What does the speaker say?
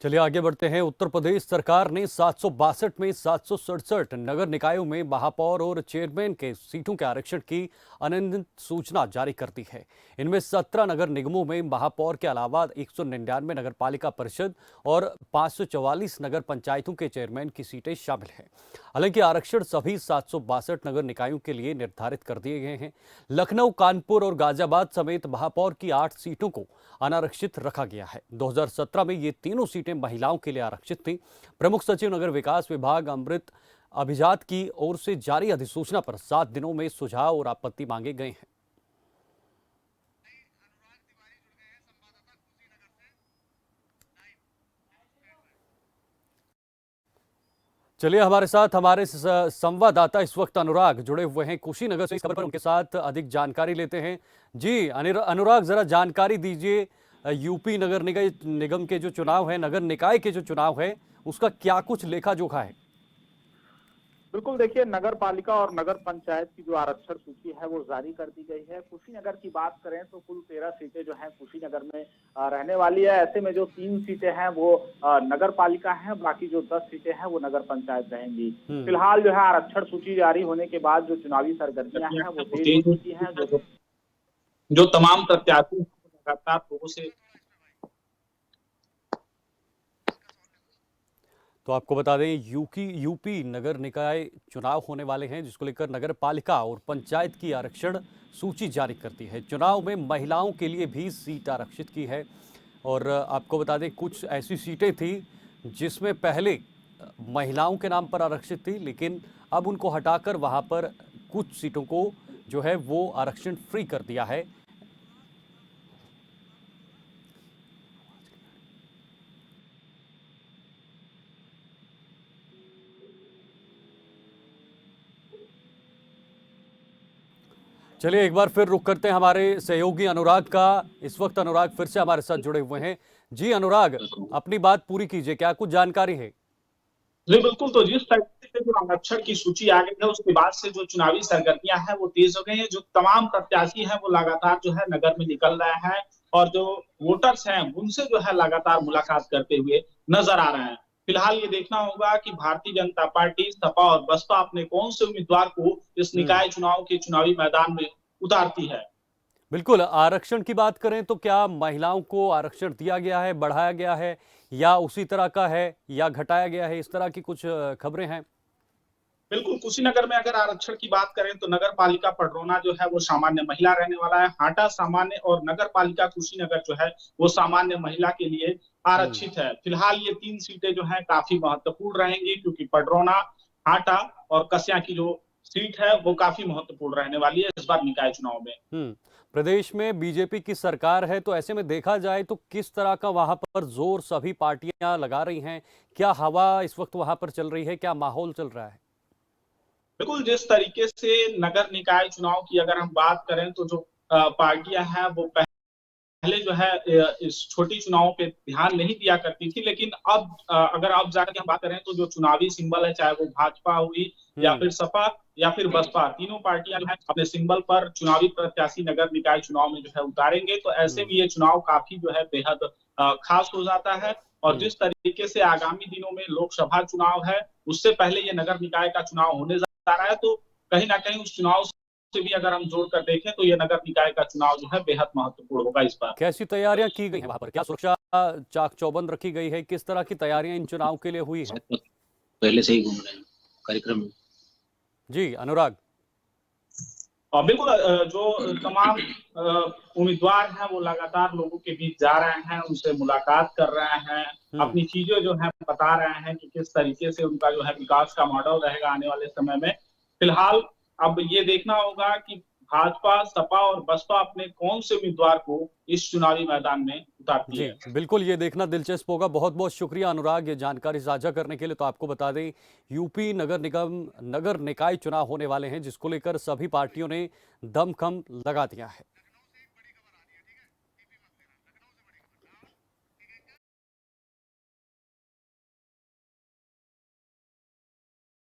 चलिए आगे बढ़ते हैं। उत्तर प्रदेश सरकार ने 762 में 767 नगर निकायों में महापौर और चेयरमैन के सीटों के आरक्षण की अनंतिम सूचना जारी कर दी है। इनमें 17 नगर निगमों में महापौर के अलावा 199 नगर पालिका परिषद और 544 नगर पंचायतों के चेयरमैन की सीटें शामिल हैं। हालांकि आरक्षण सभी 762 नगर निकायों के लिए निर्धारित कर दिए गए हैं। लखनऊ, कानपुर और गाजियाबाद समेत महापौर की 8 सीटों को अनारक्षित रखा गया है। 2017 में ये तीनों सीटें महिलाओं के लिए आरक्षित थी। प्रमुख सचिव नगर विकास विभाग अमृत अभिजात की ओर से जारी अधिसूचना पर 7 दिनों में सुझाव और आपत्ति मांगे गए हैं। चलिए हमारे साथ हमारे संवाददाता इस वक्त अनुराग जुड़े हुए हैं कुशीनगर से। इस खबर पर उनके साथ अधिक जानकारी लेते हैं। जी अनुराग, जरा जानकारी दीजिए। यूपी नगर निगम के जो चुनाव है, नगर निकाय के जो चुनाव है, उसका क्या कुछ लेखा जोखा है? बिल्कुल, देखिए, नगर पालिका और नगर पंचायत की जो आरक्षण सूची है वो जारी कर दी गई है। कुशीनगर की बात करें तो कुल 13 सीटें जो हैं कुशीनगर में रहने वाली है। ऐसे में जो 3 सीटें हैं वो नगर पालिका हैं, बाकी जो 10 सीटें हैं वो नगर पंचायत रहेंगी। फिलहाल जो है आरक्षण सूची जारी होने के बाद जो चुनावी सरगर्मियां हैं वो तेज हो चुकी हैं। जो तमाम प्रत्याशी लगातार लोगों से तो आपको बता दें यूपी नगर निकाय चुनाव होने वाले हैं, जिसको लेकर नगर पालिका और पंचायत की आरक्षण सूची जारी करती है। चुनाव में महिलाओं के लिए भी सीट आरक्षित की है। और आपको बता दें कुछ ऐसी सीटें थी जिसमें पहले महिलाओं के नाम पर आरक्षित थी, लेकिन अब उनको हटाकर वहां पर कुछ सीटों को जो है वो आरक्षण फ्री कर दिया है। चलिए एक बार फिर रुक करते हैं हमारे सहयोगी अनुराग का। इस वक्त अनुराग फिर से हमारे साथ जुड़े हुए हैं। जी अनुराग, अपनी बात पूरी कीजिए, क्या कुछ जानकारी है? जी बिल्कुल। तो जिस तरीके से जो आरक्षण की सूची आ गई है उसके बाद से जो चुनावी सरगर्मियां हैं वो तेज हो गई हैं। जो तमाम प्रत्याशी हैं वो लगातार जो है नगर में निकल रहे हैं और जो वोटर्स हैं उनसे जो है लगातार मुलाकात करते हुए नजर आ रहे हैं। फिलहाल ये देखना होगा कि भारतीय जनता पार्टी, सपा और बसपा अपने कौन से उम्मीदवार को इस निकाय चुनाव के चुनावी मैदान में उतारती है। बिल्कुल, आरक्षण की बात करें तो क्या महिलाओं को आरक्षण दिया गया है, बढ़ाया गया है, या उसी तरह का है, या घटाया गया है? इस तरह की कुछ खबरें हैं? बिल्कुल, कुशीनगर में अगर आरक्षण की बात करें तो नगर पालिका पडरौना जो है वो सामान्य महिला रहने वाला है। हाटा सामान्य और नगर पालिका कुशीनगर जो है वो सामान्य महिला के लिए आरक्षित है। फिलहाल ये 3 सीटें जो है काफी महत्वपूर्ण रहेंगी, क्योंकि पडरौना, हाटा और कस्या की जो सीट है वो काफी महत्वपूर्ण रहने वाली है इस बार निकाय चुनाव में। प्रदेश में बीजेपी की सरकार है, तो ऐसे में देखा जाए तो किस तरह का वहां पर जोर सभी पार्टियां लगा रही हैं? क्या हवा इस वक्त वहां पर चल रही है, क्या माहौल चल रहा है? बिल्कुल, जिस तरीके से नगर निकाय चुनाव की अगर हम बात करें तो जो पार्टियां हैं वो पहले जो है इस छोटी चुनावों पे ध्यान नहीं दिया करती थी, लेकिन अब अगर अब जाकर के हम बात करें तो जो चुनावी सिंबल है, चाहे वो भाजपा हुई या फिर सपा या फिर बसपा, तीनों पार्टियां जो है अपने सिंबल पर चुनावी प्रत्याशी नगर निकाय चुनाव में जो है उतारेंगे। तो ऐसे में ये चुनाव काफी जो है बेहद खास हो जाता है। और जिस तरीके से आगामी दिनों में लोकसभा चुनाव है, उससे पहले ये नगर निकाय का चुनाव होने जा रहा है, तो कहीं ना कहीं उस चुनाव से भी अगर हम जोड़कर देखें तो ये नगर निकाय का चुनाव जो है बेहद महत्वपूर्ण होगा इस बार। कैसी तैयारियां की गई हैं वहां पर? क्या सुरक्षा चाक चौबंद रखी गई है? किस तरह की तैयारियां इन चुनाव के लिए हुई है? पहले से ही घूम रहे हैं कार्यक्रम में। जी अनुराग। और बिल्कुल, जो तमाम उम्मीदवार हैं वो लगातार लोगों के बीच जा रहे हैं, उनसे मुलाकात कर रहे हैं, अपनी चीजें जो है बता रहे हैं कि किस तरीके से उनका जो है विकास का मॉडल रहेगा आने वाले समय में। फिलहाल अब ये देखना होगा कि भाजपा, सपा और बसपा अपने कौन से उम्मीदवार को इस चुनावी मैदान में उतारती जी है। बिल्कुल, ये देखना दिलचस्प होगा। बहुत बहुत शुक्रिया अनुराग, ये जानकारी साझा करने के लिए। तो आपको बता दें यूपी नगर निकाय चुनाव होने वाले हैं, जिसको लेकर सभी पार्टियों ने दमखम लगा दिया है।